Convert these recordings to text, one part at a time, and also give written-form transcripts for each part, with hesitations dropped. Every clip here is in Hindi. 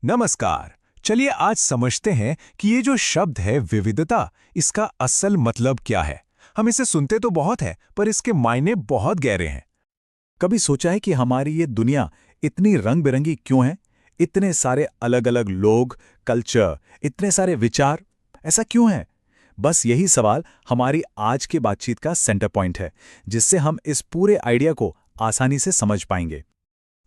नमस्कार। चलिए आज समझते हैं कि ये जो शब्द है विविधता, इसका असल मतलब क्या है। हम इसे सुनते तो बहुत है, पर इसके मायने बहुत गहरे हैं। कभी सोचा है कि हमारी ये दुनिया इतनी रंग-बिरंगी क्यों है? इतने सारे अलग-अलग लोग, कल्चर, इतने सारे विचार, ऐसा क्यों है? बस यही सवाल हमारी आज की बातचीत का सेंटर पॉइंट है, जिससे हम इस पूरे आइडिया को आसानी से समझ पाएंगे।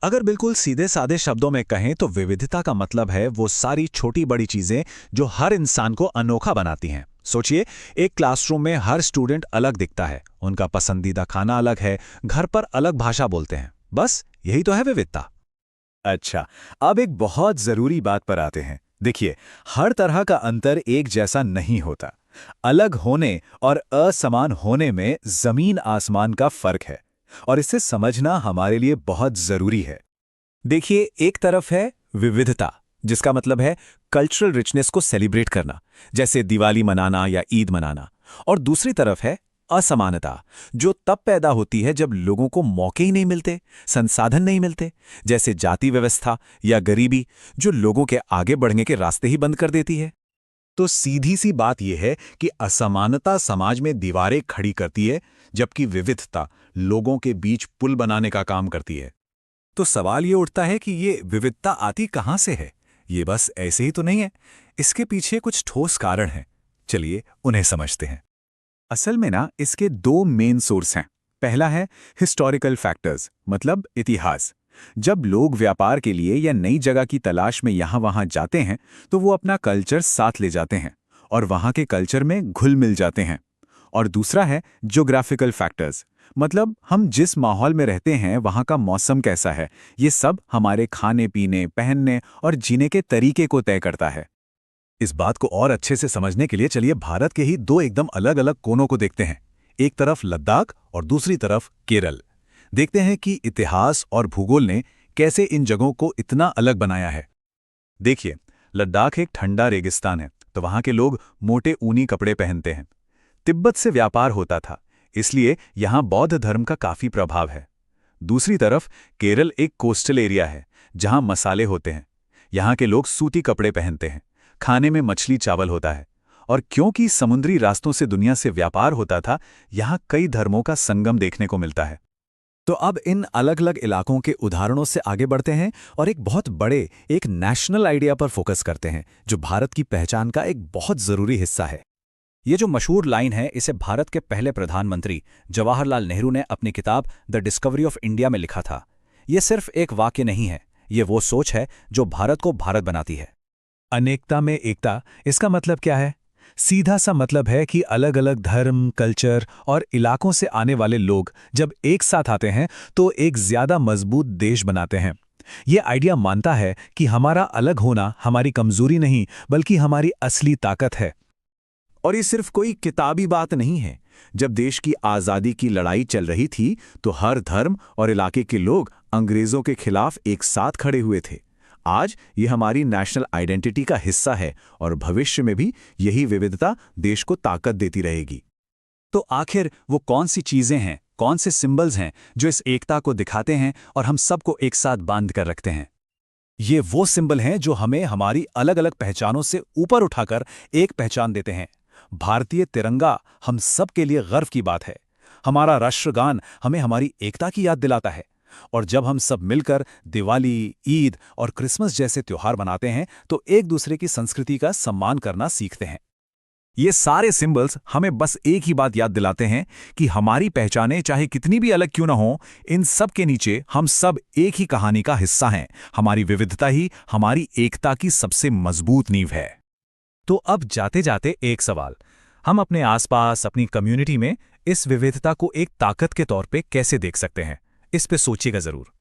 अगर बिल्कुल सीधे साधे शब्दों में कहें तो विविधता का मतलब है वो सारी छोटी बड़ी चीजें जो हर इंसान को अनोखा बनाती हैं। सोचिए, एक क्लासरूम में हर स्टूडेंट अलग दिखता है, उनका पसंदीदा खाना अलग है, घर पर अलग भाषा बोलते हैं। बस यही तो है विविधता। अच्छा, अब एक बहुत जरूरी बात पर आते हैं। देखिए, हर तरह का अंतर एक जैसा नहीं होता। अलग होने और असमान होने में जमीन आसमान का फर्क है, और इसे समझना हमारे लिए बहुत जरूरी है। देखिए, एक तरफ है विविधता, जिसका मतलब है कल्चरल रिचनेस को सेलिब्रेट करना, जैसे दिवाली मनाना या ईद मनाना। और दूसरी तरफ है असमानता, जो तब पैदा होती है जब लोगों को मौके ही नहीं मिलते, संसाधन नहीं मिलते, जैसे जाति व्यवस्था या गरीबी, जो लोगों के आगे बढ़ने के रास्ते ही बंद कर देती है। तो सीधी सी बात यह है कि असमानता समाज में दीवारें खड़ी करती है, जबकि विविधता लोगों के बीच पुल बनाने का काम करती है। तो सवाल ये उठता है कि ये विविधता आती कहाँ से है? ये बस ऐसे ही तो नहीं है, इसके पीछे कुछ ठोस कारण हैं। चलिए उन्हें समझते हैं। असल में ना, इसके दो मेन सोर्स हैं। पहला है हिस्टोरिकल फैक्टर्स, मतलब इतिहास। जब लोग व्यापार के लिए या नई जगह की तलाश में यहाँ वहाँ जाते हैं, तो वो अपना कल्चर साथ ले जाते हैं और वहाँ के कल्चर में घुल मिल जाते हैं। और दूसरा है ज्योग्राफिकल फैक्टर्स, मतलब हम जिस माहौल में रहते हैं वहाँ का मौसम कैसा है, ये सब हमारे खाने पीने, पहनने और जीने के तरीके को तय करता है। इस बात को और अच्छे से समझने के लिए चलिए भारत के ही दो एकदम अलग अलग कोनों को देखते हैं। एक तरफ लद्दाख और दूसरी तरफ केरल। देखते हैं कि इतिहास और भूगोल ने कैसे इन जगहों को इतना अलग बनाया है। देखिए, लद्दाख एक ठंडा रेगिस्तान है, तो वहाँ के लोग मोटे ऊनी कपड़े पहनते हैं। तिब्बत से व्यापार होता था, इसलिए यहाँ बौद्ध धर्म का काफी प्रभाव है। दूसरी तरफ केरल एक कोस्टल एरिया है, जहाँ मसाले होते हैं। यहाँ के लोग सूती कपड़े पहनते हैं, खाने में मछली चावल होता है। और क्योंकि समुद्री रास्तों से दुनिया से व्यापार होता था, यहाँ कई धर्मों का संगम देखने को मिलता है। तो अब इन अलग अलग इलाकों के उदाहरणों से आगे बढ़ते हैं और एक बहुत बड़े, एक नेशनल आइडिया पर फोकस करते हैं, जो भारत की पहचान का एक बहुत जरूरी हिस्सा है। ये जो मशहूर लाइन है, इसे भारत के पहले प्रधानमंत्री जवाहरलाल नेहरू ने अपनी किताब द डिस्कवरी ऑफ इंडिया में लिखा था। ये सिर्फ एक वाक्य नहीं है, ये वो सोच है जो भारत को भारत बनाती है। अनेकता में एकता, इसका मतलब क्या है? सीधा सा मतलब है कि अलग अलग धर्म, कल्चर और इलाकों से आने वाले लोग जब एक साथ आते हैं तो एक ज्यादा मजबूत देश बनाते हैं। ये आइडिया मानता है कि हमारा अलग होना हमारी कमजोरी नहीं, बल्कि हमारी असली ताकत है। और ये सिर्फ कोई किताबी बात नहीं है। जब देश की आज़ादी की लड़ाई चल रही थी, तो हर धर्म और इलाके के लोग अंग्रेज़ों के खिलाफ एक साथ खड़े हुए थे। आज ये हमारी नेशनल आइडेंटिटी का हिस्सा है, और भविष्य में भी यही विविधता देश को ताकत देती रहेगी। तो आखिर वो कौन सी चीज़ें हैं, कौन से सिंबल्स हैं जो इस एकता को दिखाते हैं और हम सबको एक साथ बांध कर रखते हैं? ये वो सिंबल हैं जो हमें हमारी अलग अलग पहचानों से ऊपर उठाकर एक पहचान देते हैं। भारतीय तिरंगा हम सब के लिए गर्व की बात है। हमारा राष्ट्रगान हमें हमारी एकता की याद दिलाता है। और जब हम सब मिलकर दिवाली, ईद और क्रिसमस जैसे त्योहार मनाते हैं, तो एक दूसरे की संस्कृति का सम्मान करना सीखते हैं। ये सारे सिंबल्स हमें बस एक ही बात याद दिलाते हैं कि हमारी पहचानें चाहे कितनी भी अलग क्यों ना हो, इन सब के नीचे हम सब एक ही कहानी का हिस्सा हैं। हमारी विविधता ही हमारी एकता की सबसे मजबूत नींव है। तो अब जाते जाते एक सवाल, हम अपने आसपास, अपनी कम्युनिटी में इस विविधता को एक ताकत के तौर पे कैसे देख सकते हैं? इस पे सोचिएगा जरूर।